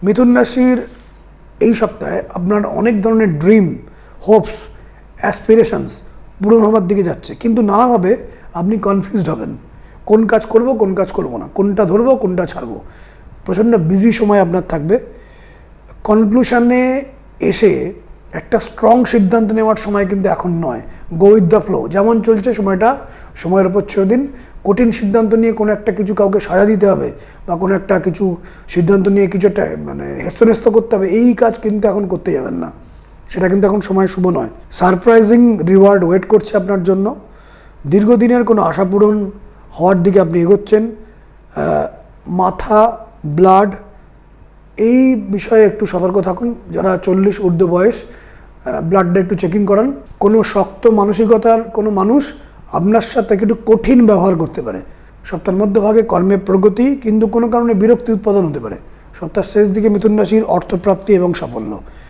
মিথুন রাশির এই সপ্তাহে আপনার অনেক ধরনের ড্রিম, হোপস, অ্যাসপিরেশনস পূরণ হবার দিকে যাচ্ছে, কিন্তু নানাভাবে আপনি কনফিউজড হবেন। কোন কাজ করব, কোন কাজ করব না, কোনটা ধরবো, কোনটা ছাড়বো। প্রচণ্ড বিজি সময় আপনার থাকবে। কনক্লুশনে এসে একটা স্ট্রং সিদ্ধান্ত নেওয়ার সময় কিন্তু এখন নয়। গো উইথ দ্য ফ্লো, যেমন চলছে সময়টা সময়ের উপর ছেড়ে দিন। কঠিন সিদ্ধান্ত নিয়ে কোনো একটা কিছু কাউকে সাজা দিতে হবে বা কোনো একটা কিছু সিদ্ধান্ত নিয়ে কিছু একটা হেস্তনেস্ত করতে হবে, এই কাজ কিন্তু এখন করতে যাবেন না। সেটা কিন্তু এখন সময় শুভ নয়। সারপ্রাইজিং রিওয়ার্ড ওয়েট করছে আপনার জন্য। দীর্ঘদিনের কোনো আশা পূরণ হওয়ার দিকে আপনি এগোচ্ছেন। মাথা, ব্লাড, এই বিষয়ে একটু সতর্ক থাকুন। যারা 40 ঊর্ধ্ব বয়স, ব্লাডটা একটু চেকিং করান। কোনো শক্ত মানসিকতার কোনো মানুষ আপনার সাথে একটু কঠিন ব্যবহার করতে পারে। সপ্তাহের মধ্যভাগে কর্মে প্রগতি, কিন্তু কোনো কারণে বিরক্তি উৎপাদন হতে পারে। সপ্তাহের শেষ দিকে মিথুন রাশির অর্থপ্রাপ্তি এবং সাফল্য।